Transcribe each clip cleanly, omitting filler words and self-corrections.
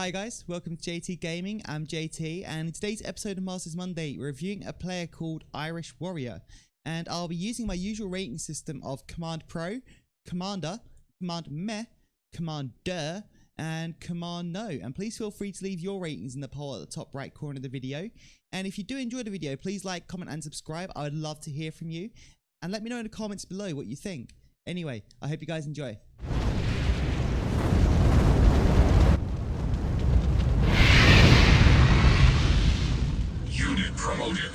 Hi guys, welcome to JayT Gaming. I'm JayT, and in today's episode of Masters Monday, we're reviewing a player called IrishWarrior, and I'll be using my usual rating system of Command Pro, Commander, Command Meh, Commander, and Command No. And please feel free to leave your ratings in the poll at the top right corner of the video. And if you do enjoy the video, please like, comment, and subscribe. I would love to hear from you, and let me know in the comments below what you think. Anyway, I hope you guys enjoy. Unit promoted.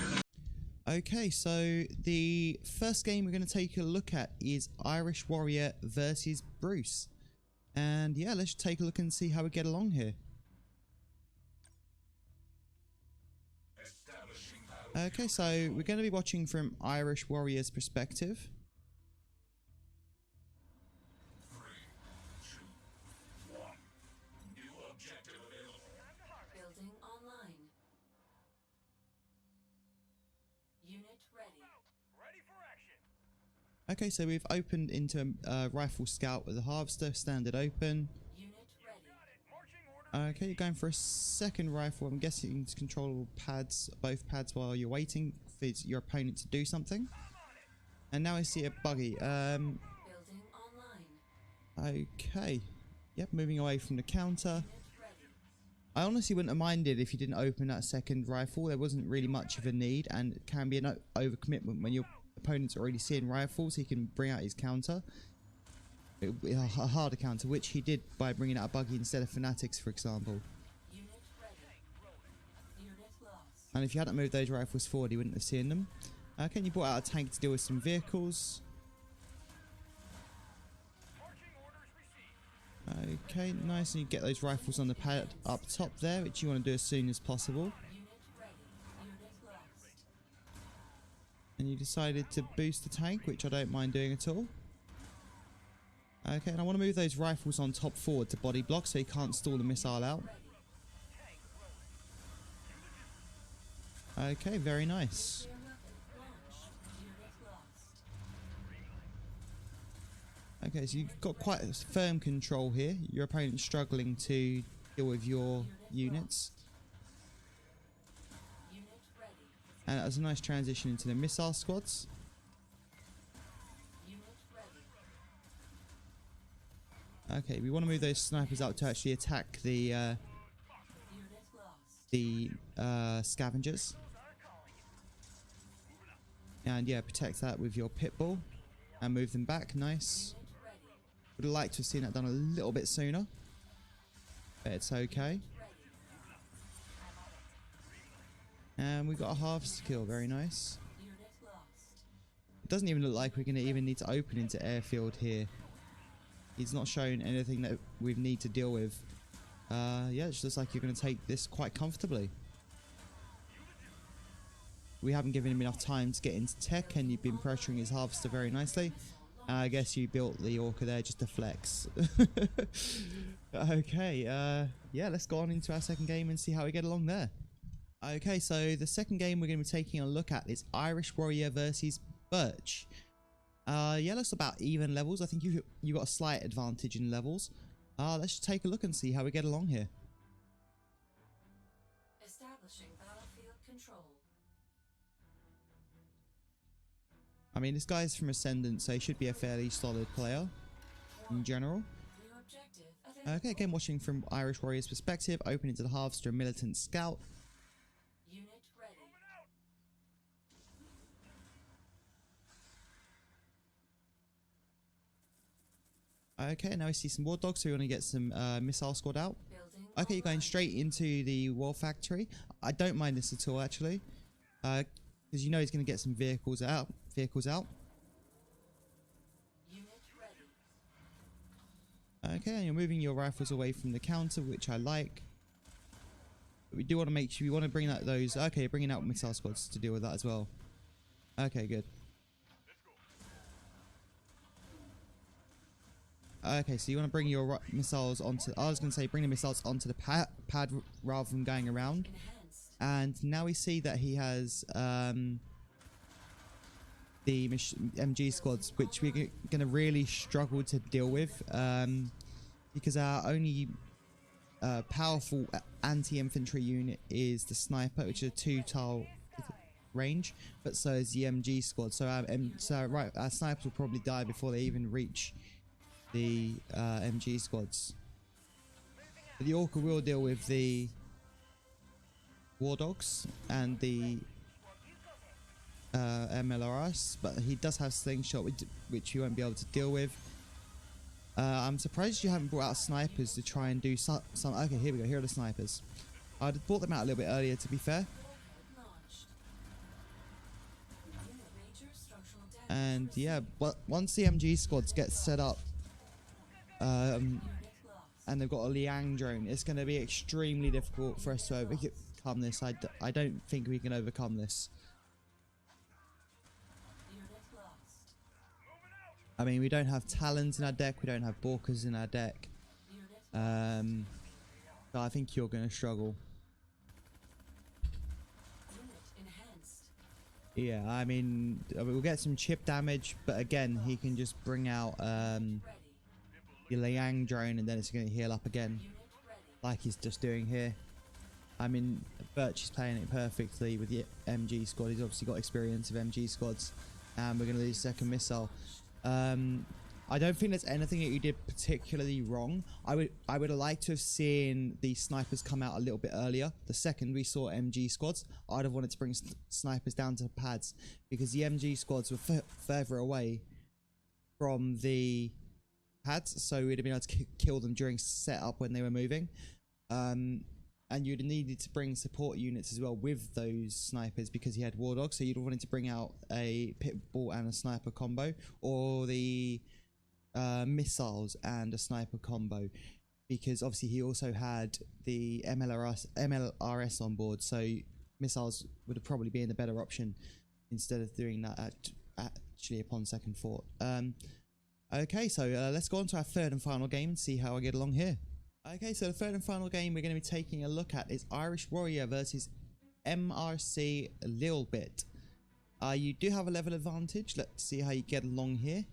Okay, so the first game we're going to take a look at is IrishWarrior versus Bruce. And yeah, let's take a look and see how we get along here. Okay, so we're going to be watching from IrishWarrior's perspective. 3, 2, 1. New objective available. Building online. Unit ready. Ready for action. Okay, so we've opened into a rifle scout with a harvester, standard open. Unit ready. Got it. Marching order. Okay, you're going for a second rifle. I'm guessing it's controllable pads, both pads, while you're waiting for your opponent to do something. And now I see a buggy. Building online. Okay. Yep, moving away from the counter. Unit ready. I honestly wouldn't have minded if you didn't open that second rifle. There wasn't really much of a need, and it can be an overcommitment when your opponent's already seeing rifles. He can bring out his counter, a harder counter, which he did by bringing out a buggy instead of fanatics, for example. Unit ready. Unit lost. And if you hadn't moved those rifles forward, he wouldn't have seen them. Okay, and you brought out a tank to deal with some vehicles. Marching orders received. Okay, nice, and you get those rifles on the pad up top there, which you want to do as soon as possible. Unit ready. Unit lost. And you decided to boost the tank, which I don't mind doing at all. Okay, and I want to move those rifles on top forward to body block so you can't stall the missile out. Okay, very nice. Clear weapon launched. Unit lost. Okay, so you've got quite a firm control here. Your opponent's struggling to deal with your units. Unit ready. And that was a nice transition into the missile squads. Unit ready. Okay, we want to move those snipers out to actually attack the Unit lost. scavengers. And yeah, protect that with your pit bull and move them back. Nice. Unit ready. Would have liked to have seen that done a little bit sooner, but it's okay. And we got a harvester kill. Very nice. Unit lost. It doesn't even look like we're going to even need to open into airfield here. He's not shown anything that we need to deal with. Yeah, it just looks like you're going to take this quite comfortably. We haven't given him enough time to get into tech, and you've been pressuring his harvester very nicely. I guess you built the orca there just to flex. Okay, yeah, let's go on into our second game and see how we get along there. Okay, so the second game we're going to be taking a look at is IrishWarrior versus Birch. Yeah, that's about even levels. I think you got a slight advantage in levels. Let's just take a look and see how we get along here. Establishing battlefield control. I mean, this guy's from Ascendant, so he should be a fairly solid player in general. New objective available. Okay, again, watching from IrishWarrior's perspective, open into the Harvester and Militant Scout. Unit ready. Okay, now we see some War Dogs, so we want to get some Missile Squad out. Building Okay, you're going online. straight into the War Factory. I don't mind this at all, actually, because you know he's going to get some vehicles out. Unit ready. Okay, and you're moving your rifles away from the counter, which I like. But we do want to make sure we want to bring out those. Okay, you're bringing out missile squads to deal with that as well. Okay, good. Okay, so you want to bring your missiles onto. I was going to say bring the missiles onto the pad rather than going around. Enhanced. And now we see that he has the MG squads, which we're going to really struggle to deal with, because our only powerful anti-infantry unit is the sniper, which is a 2-tile range, but so is the MG squad. So our snipers will probably die before they even reach the MG squads. But the Orca will deal with the War Dogs and the MLRS, but he does have Slingshot, which you won't be able to deal with. I'm surprised you haven't brought out snipers to try and do some. Okay, here we go. Here are the snipers. I'd have brought them out a little bit earlier, to be fair. Launched. Major structural damage. And yeah, but once the MG squads get set up, Unit lost. and they've got a Liang drone, it's going to be extremely difficult for us to overcome this. I don't think we can overcome this. Unit lost. I mean, we don't have Talons in our deck, we don't have Borkers in our deck. Unit So I think you're going to struggle. unit enhanced. Yeah, I mean, we'll get some chip damage, but again, he can just bring out Ready. the Liang drone, and then it's going to heal up again, Unit ready. like he's just doing here. I mean, Birch is playing it perfectly with the MG squad. He's obviously got experience of MG squads, and we're going to lose second missile. I don't think there's anything that you did particularly wrong. I would have liked to have seen the snipers come out a little bit earlier. The second we saw MG squads, I'd have wanted to bring snipers down to the pads, because the MG squads were further away from the pads, so we'd have been able to kill them during setup when they were moving. And you'd have needed to bring support units as well with those snipers, because he had War Dogs, so you'd have wanted to bring out a Pitbull and a sniper combo, or the missiles and a sniper combo, because obviously he also had the MLRS on board, so missiles would have probably been the better option instead of doing that actually upon second thought. Okay, so let's go on to our third and final game and see how I get along here. Okay, so the third and final game we're going to be taking a look at is IrishWarrior versus MRC Lilbit. You do have a level advantage. Let's see how you get along here.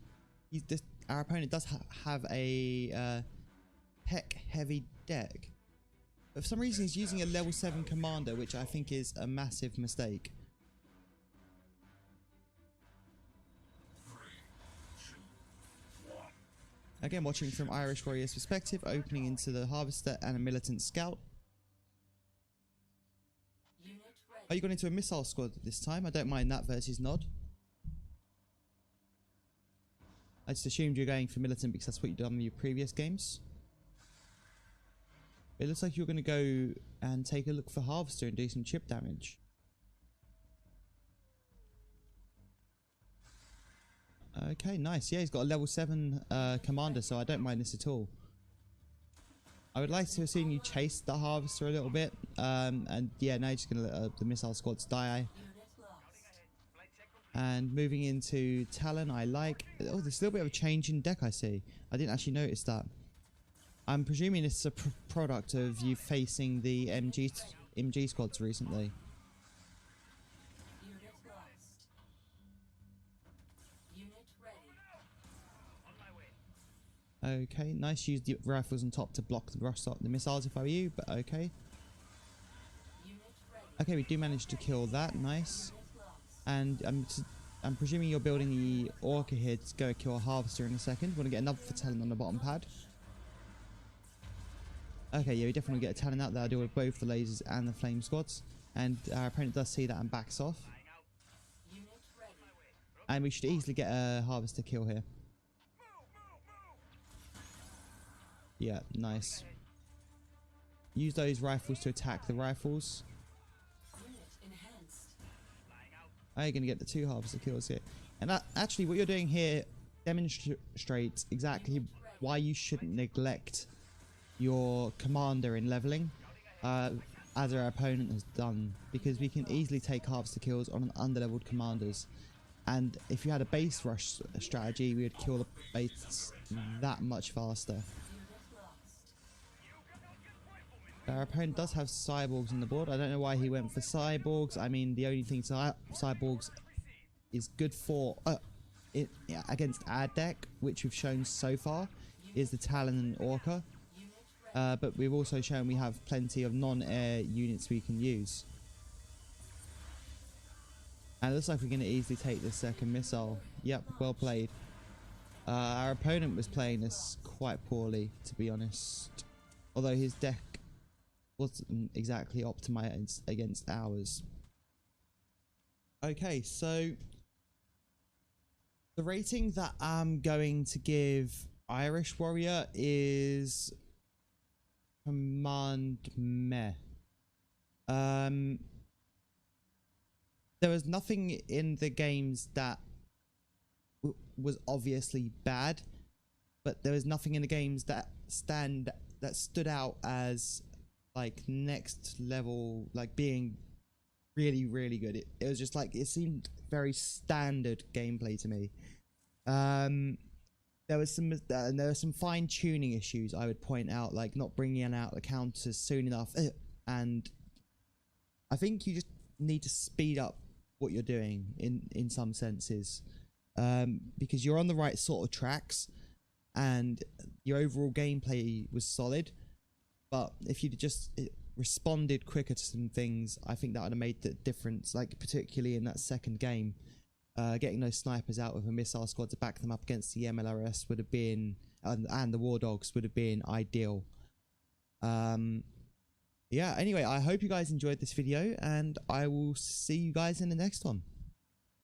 Our opponent does have a tech-heavy deck, but for some reason he's using a level 7 commander, which I think is a massive mistake. 3, 2, 1. Again, watching from IrishWarrior's perspective, opening into the Harvester and a Militant Scout. Unit ready. Oh, you got into a missile squad this time. I don't mind that versus Nod. I just assumed you're going for Militant because that's what you've done in your previous games. It looks like you're going to go and take a look for Harvester and do some chip damage. Okay, nice. Yeah, he's got a level 7 commander, so I don't mind this at all. I would like to assume you chased the Harvester a little bit. And yeah, now you're just going to let the missile squads die. Unit lost. And moving into Talon, I like... Oh, there's a little bit of a change in deck, I see. I didn't actually notice that. I'm presuming it's a product of you facing the MG squads recently. Unit lost. Unit ready. Okay, nice. Use the rifles on top to block the missiles if I were you, but okay. Unit ready. Okay, we do manage to kill that. Nice. Unit lost. And I'm presuming you're building the Orca here to go kill a Harvester in a second. Want to get another for Talon on the bottom pad. Okay, yeah, we definitely get a Talon out there. I deal with both the lasers and the flame squads. And our opponent does see that and backs off. Unit ready. And we should easily get a Harvester kill here. Yeah, nice. Use those rifles to attack the rifles. Unit enhanced. Are you going to get the 2 Harvester kills here? And actually, what you're doing here demonstrates exactly why you shouldn't neglect your commander in leveling, as our opponent has done, because we can easily take Harvester kills on an underleveled commanders. And if you had a base rush strategy, we would kill the base that much faster. Unit lost. Our opponent does have cyborgs on the board. I don't know why he went for cyborgs. I mean, the only thing cyborgs is good for against our deck, which we've shown so far, is the Talon and Orca. Unit but we've also shown we have plenty of non-air units we can use. And it looks like we're going to easily take the second missile. Yep, well played. Our opponent was playing this quite poorly, to be honest. Although his deck wasn't exactly optimized against ours. Okay, so the rating that I'm going to give IrishWarrior is Command Meh. There was nothing in the games that was obviously bad, but there was nothing in the games that stood out as like next level, like being really, really good. It was just like, it seemed very standard gameplay to me. There was some fine tuning issues I would point out, like not bringing out the counters soon enough, and I think you just need to speed up what you're doing in some senses, because you're on the right sort of tracks and your overall gameplay was solid, but if you'd just responded quicker to some things, I think that would have made the difference, like particularly in that second game. Getting those snipers out with a missile squad to back them up against the MLRS would have been, and the War Dogs would have been ideal. Yeah, anyway, I hope you guys enjoyed this video, and I will see you guys in the next one.